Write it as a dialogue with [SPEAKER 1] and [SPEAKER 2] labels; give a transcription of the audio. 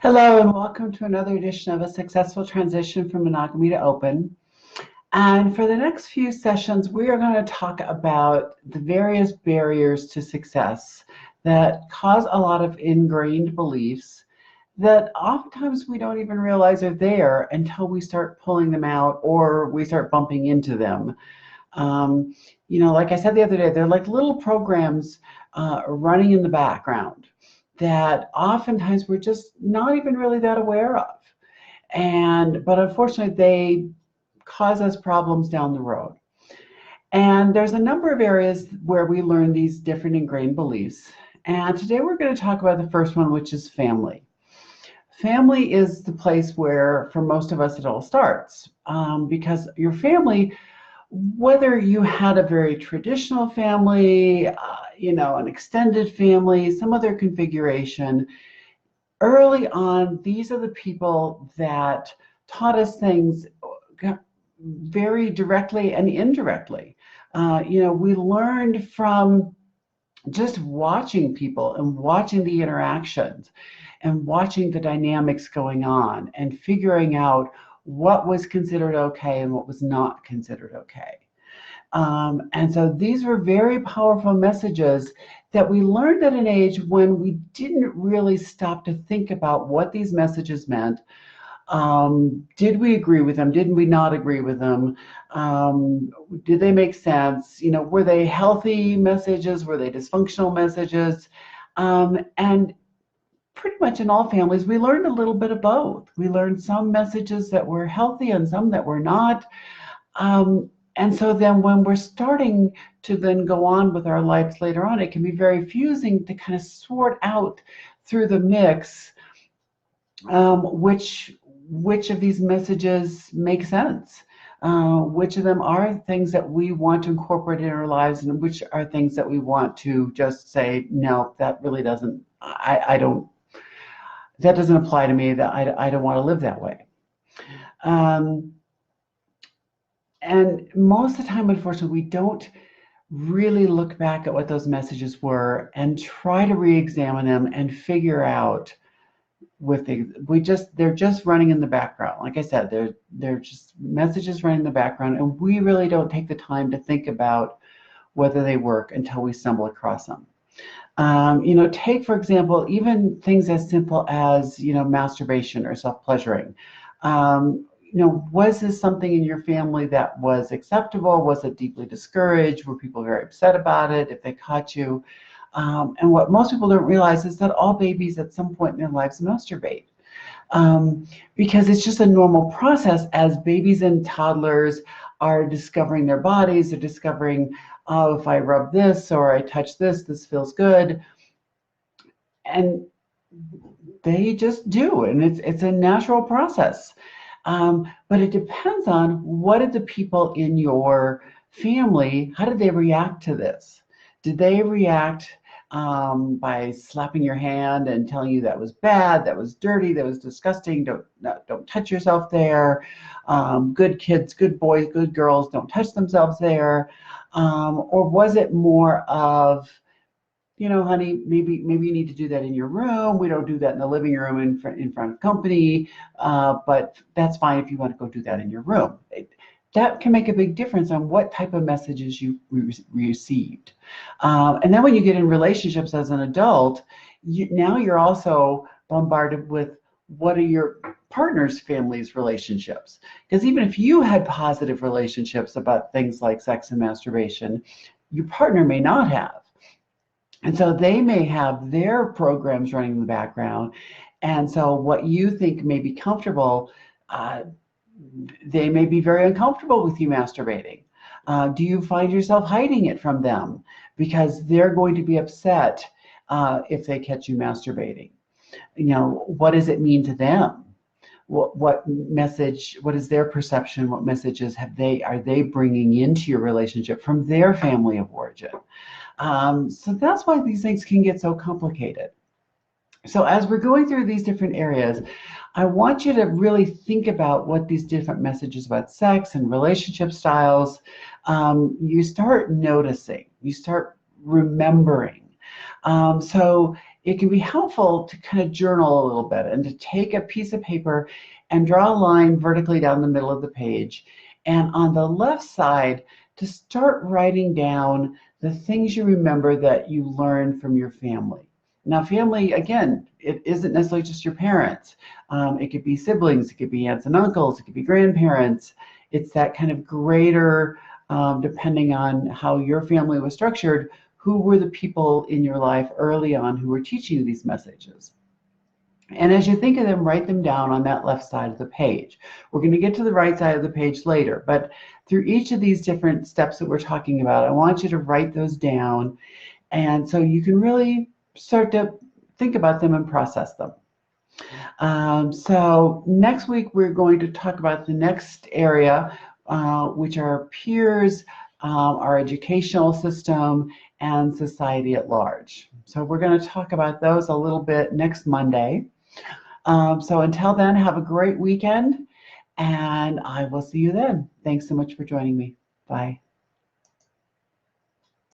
[SPEAKER 1] Hello and welcome to another edition of A Successful Transition from Monogamy to Open. And for the next few sessions, we are going to talk about the various barriers to success that cause a lot of ingrained beliefs that oftentimes we don't even realize are there until we start pulling them out or we start bumping into them. Like I said the other day, they're like little programs running in the background that oftentimes we're just not even really that aware of. But unfortunately, they cause us problems down the road. And there's a number of areas where we learn these different ingrained beliefs. And today we're going to talk about the first one, which is family. Family is the place where, for most of us, it all starts. Because your family, whether you had a very traditional family, an extended family, some other configuration, early on, these are the people that taught us things very directly and indirectly. We learned from just watching people and watching the interactions and watching the dynamics going on and figuring out what was considered okay and what was not considered okay. And so these were very powerful messages that we learned at an age when we didn't really stop to think about what these messages meant. Did we agree with them? Did we not agree with them? Did they make sense? Were they healthy messages? Were they dysfunctional messages? And pretty much in all families, we learned a little bit of both. We learned some messages that were healthy and some that were not. And so then when we're starting to then go on with our lives later on, it can be very fusing to kind of sort out through the mix which of these messages make sense, which of them are things that we want to incorporate in our lives, and which are things that we want to just say, no, that really doesn't, I don't, that doesn't apply to me, that I don't want to live that way. And most of the time, unfortunately, we don't really look back at what those messages were and try to re-examine them and figure out they're just running in the background. Like I said, they're just messages running in the background, and we really don't take the time to think about whether they work until we stumble across them. Take, for example, even things as simple as, masturbation or self-pleasuring. Was this something in your family that was acceptable? Was it deeply discouraged? Were people very upset about it if they caught you? And what most people don't realize is that all babies at some point in their lives masturbate. Because it's just a normal process as babies and toddlers are discovering their bodies, they're discovering, oh, if I rub this or I touch this, this feels good. And they just do, and it's a natural process. But it depends on what did the people in your family, how did they react to this? Did they react by slapping your hand and telling you that was bad, that was dirty, that was disgusting, don't touch yourself there, good kids, good boys, good girls don't touch themselves there? Or was it more of, honey, maybe you need to do that in your room. We don't do that in the living room in front of company, but that's fine if you want to go do that in your room. That can make a big difference on what type of messages you received. And then when you get in relationships as an adult, now you're also bombarded with what are your partner's family's relationships. Because even if you had positive relationships about things like sex and masturbation, your partner may not have. And so they may have their programs running in the background. And so what you think may be comfortable, they may be very uncomfortable with you masturbating. Do you find yourself hiding it from them because they're going to be upset if they catch you masturbating? What does it mean to them? What message, what is their perception? What messages are they bringing into your relationship from their family of origin? So that's why these things can get so complicated. So as we're going through these different areas, I want you to really think about what these different messages about sex and relationship styles, you start noticing, you start remembering. So it can be helpful to kind of journal a little bit and to take a piece of paper and draw a line vertically down the middle of the page. And on the left side, to start writing down the things you remember that you learned from your family. Now, family, again, it isn't necessarily just your parents. It could be siblings, it could be aunts and uncles, it could be grandparents. It's that kind of greater, depending on how your family was structured, who were the people in your life early on who were teaching you these messages. And as you think of them, write them down on that left side of the page. We're going to get to the right side of the page later, but through each of these different steps that we're talking about, I want you to write those down, and so you can really start to think about them and process them. So next week we're going to talk about the next area, which are peers, our educational system, and society at large. So we're going to talk about those a little bit next Monday. So until then, have a great weekend, and I will see you then. Thanks so much for joining me. Bye.